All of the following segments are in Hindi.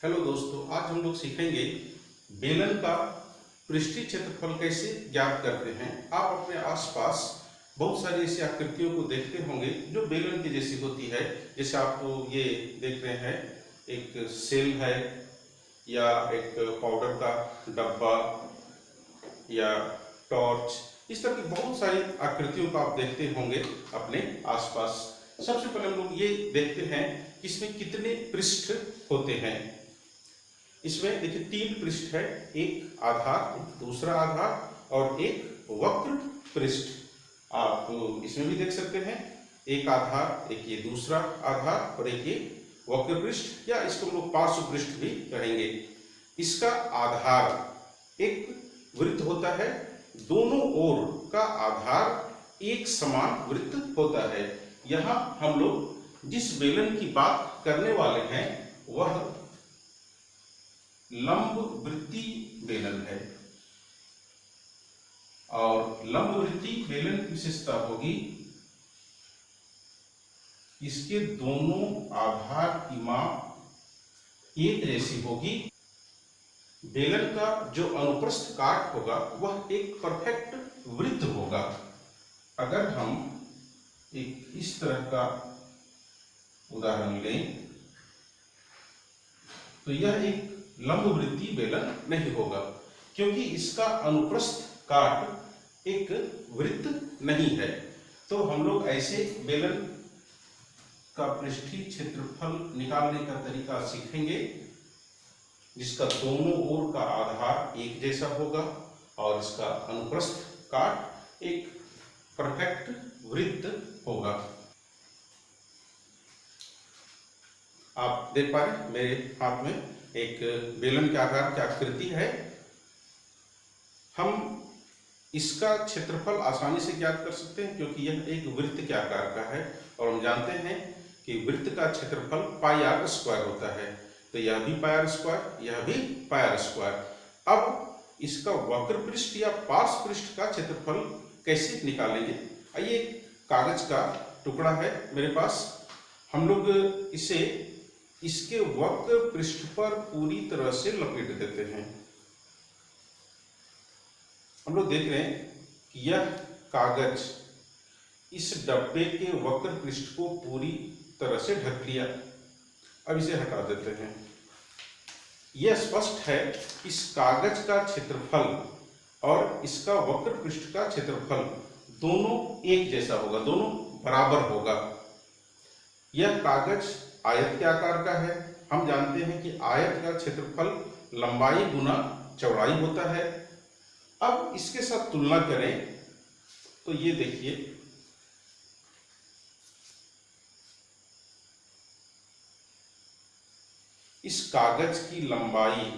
हेलो दोस्तों, आज हम लोग सीखेंगे बेलन का पृष्ठीय क्षेत्रफल कैसे ज्ञात करते हैं। आप अपने आसपास बहुत सारी ऐसी आकृतियों को देखते होंगे जो बेलन की जैसी होती है। जैसे आप ये देख रहे हैं, एक सेल है या एक पाउडर का डब्बा या टॉर्च, इस तरह की बहुत सारी आकृतियों को आप देखते होंगे अपने आसपास। सबसे पहले हम लोग ये देखते हैं कि इसमें कितने पृष्ठ होते हैं। इसमें देखिए 3 पृष्ठ है, एक आधार, एक दूसरा आधार और एक वक्र पृष्ठ। आप इसमें भी देख सकते हैं, एक आधार, एक ये दूसरा आधार और एक ये वक्र पृष्ठ, या इसको हम लोग पार्श्व पृष्ठ भी कहेंगे। इसका आधार एक वृत्त होता है, दोनों ओर का आधार एक समान वृत्त होता है। यहाँ हम लोग जिस बेलन की बात करने वाले हैं वह लंबवृत्ती बेलन है, और लंबवृत्ती बेलन की विशेषता होगी इसके दोनों आधार की माप एक जैसी होगी। बेलन का जो अनुप्रस्थ काट होगा वह एक परफेक्ट वृत्त होगा। अगर हम एक इस तरह का उदाहरण लें तो यह एक लंबवृत्ती बेलन नहीं होगा, क्योंकि इसका अनुप्रस्थ काट एक वृत्त नहीं है। तो हम लोग ऐसे बेलन का पृष्ठीय क्षेत्रफल निकालने का तरीका सीखेंगे जिसका दोनों ओर का आधार एक जैसा होगा और इसका अनुप्रस्थ काट एक परफेक्ट वृत्त होगा। आप देख पा रहे हैं मेरे हाथ में एक बेलन के आकार की आकृति है। हम इसका क्षेत्रफल आसानी से ज्ञात कर सकते हैं क्योंकि यह एक वृत्त के आकार का है, और हम जानते हैं कि वृत्त का क्षेत्रफल पाई आर स्क्वायर होता है। तो यह भी पाई आर स्क्वायर, यह भी पाई आर स्क्वायर। अब इसका वक्र पृष्ठ या पार्श्व पृष्ठ का क्षेत्रफल कैसे निकालेंगे। आइए, कागज का टुकड़ा है मेरे पास, हम लोग इसे इसके वक्र पृष्ठ पर पूरी तरह से लपेट देते हैं। हम लोग देख रहे हैं कि यह कागज इस डब्बे के वक्र पृष्ठ को पूरी तरह से ढक लिया। अब इसे हटा देते हैं। यह स्पष्ट है कि इस कागज का क्षेत्रफल और इसका वक्र पृष्ठ का क्षेत्रफल दोनों एक जैसा होगा, दोनों बराबर होगा। यह कागज आयत के आकार का है। हम जानते हैं कि आयत का क्षेत्रफल लंबाई गुना चौड़ाई होता है। अब इसके साथ तुलना करें तो ये देखिए, इस कागज की लंबाई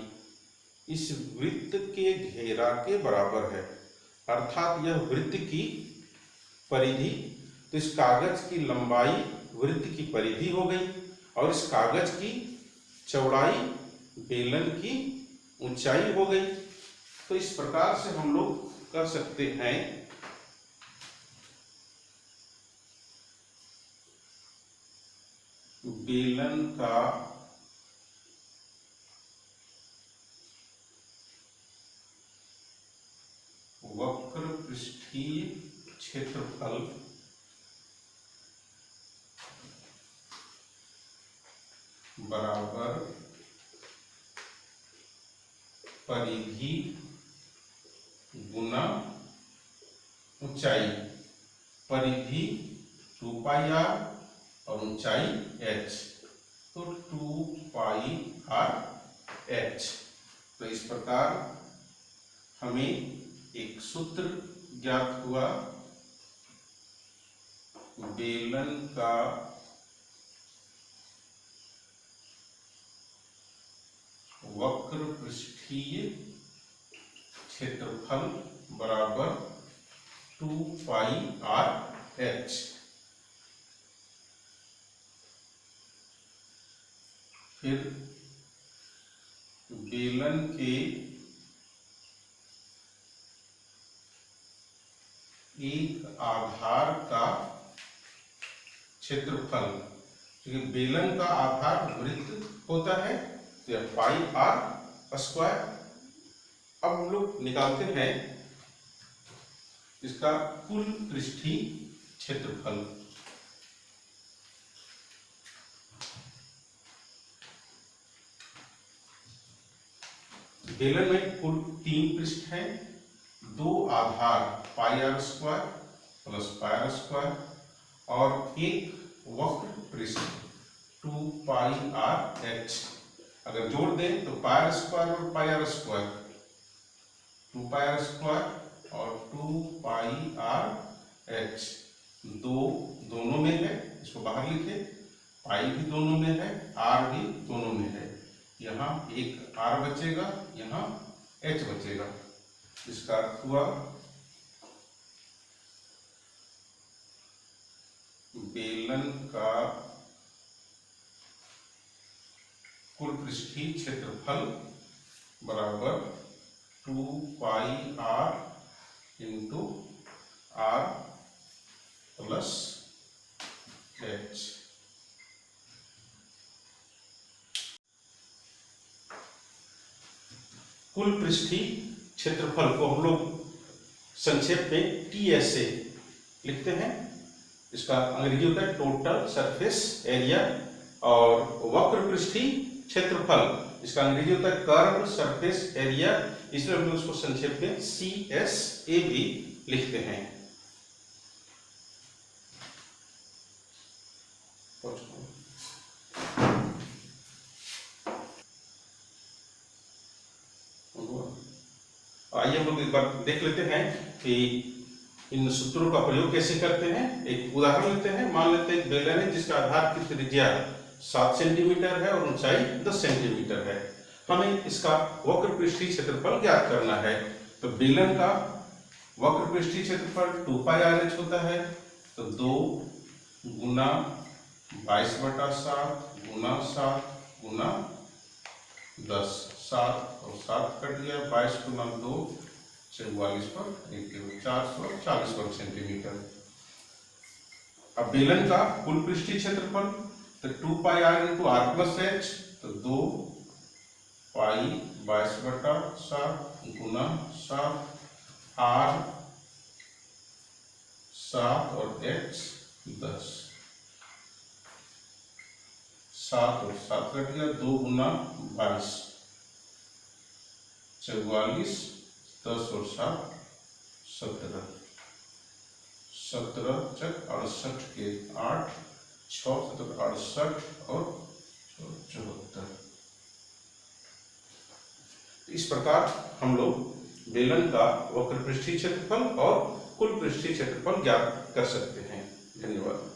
इस वृत्त के घेरा के बराबर है, अर्थात यह वृत्त की परिधि। तो इस कागज की लंबाई वृत्त की परिधि हो गई और इस कागज की चौड़ाई बेलन की ऊंचाई हो गई। तो इस प्रकार से हम लोग कह सकते हैं बेलन का वक्र पृष्ठीय क्षेत्रफल बराबर परिधि गुना ऊंचाई। परिधि 2 पाई आर और ऊंचाई h, तो 2 पाई आर h। तो इस प्रकार हमें एक सूत्र ज्ञात हुआ, बेलन का वक्र पृष्ठीय क्षेत्रफल बराबर 2 पाई आर h। फिर बेलन के एक आधार का क्षेत्रफल, क्योंकि बेलन का आधार वृत्त होता है तो यह पाई आर स्क्वायर। अब हम लोग निकालते हैं इसका कुल पृष्ठीय क्षेत्रफल। बेलन में कुल 3 पृष्ठ हैं, 2 आधार pi r square plus pi r square और एक वक्र पृष्ठ 2 पाई आर एच। अगर जोड़ दें तो पाई आर स्क्वायर और pi r square 2 pi r square और 2 पाई आर एच, दोनों में है, इसको बाहर लिखे। पाई भी दोनों में है, आर भी दोनों में है। यहाँ एक आर बचेगा, यहाँ एच बचेगा। इसका अर्थ हुआ बेलन का कुल पृष्ठीय क्षेत्रफल बराबर 2 pi r into r plus h. कुल पृष्ठीय क्षेत्रफल को हम लोग संक्षेप में TSA लिखते हैं। इसका अंग्रेजी होता है टोटल सरफेस एरिया, और वक्र पृष्ठीय क्षेत्रफल इसका अंग्रेजी होता है कर्व सरफेस एरिया, इसलिए हम लोग उसको संक्षेप में CSA भी लिखते हैं। आइए हम लोग एक बार देख लेते हैं कि इन सूत्रों का प्रयोग कैसे करते हैं। एक उदाहरण लेते हैं। मान लेते हैं बेलन है जिसका आधार की त्रिज्या 7 सेंटीमीटर है और ऊंचाई 10 सेंटीमीटर है। हमें इसका वक्र पृष्ठीय क्षेत्रफल ज्ञात करना है। तो बेलन का वक्र पृष्ठीय क्षेत्रफल 2 पाई आर एच होता है। तो 2 गुना 22/7 गुना 7 गुना 10, 7 और 7 कट गया, 22 गुना 2 44 पर 440 वर्ग सेंटीमीटर। अब बेलन का कुल पृष्ठीय क्षेत्रफल तो 2 pi r into r plus h, तो 2 पाई 22/7 गुना 7 आर 7 और एच 10, 7 और 7 कट गया, 2 गुना 22 44, 10 और 7 17, 17 चक 68 के 8, 6 7 68 और 74। इस प्रकार हम लोग बेलन का वक्र पृष्ठीय क्षेत्रफल और कुल पृष्ठीय क्षेत्रफल ज्ञात कर सकते हैं। धन्यवाद।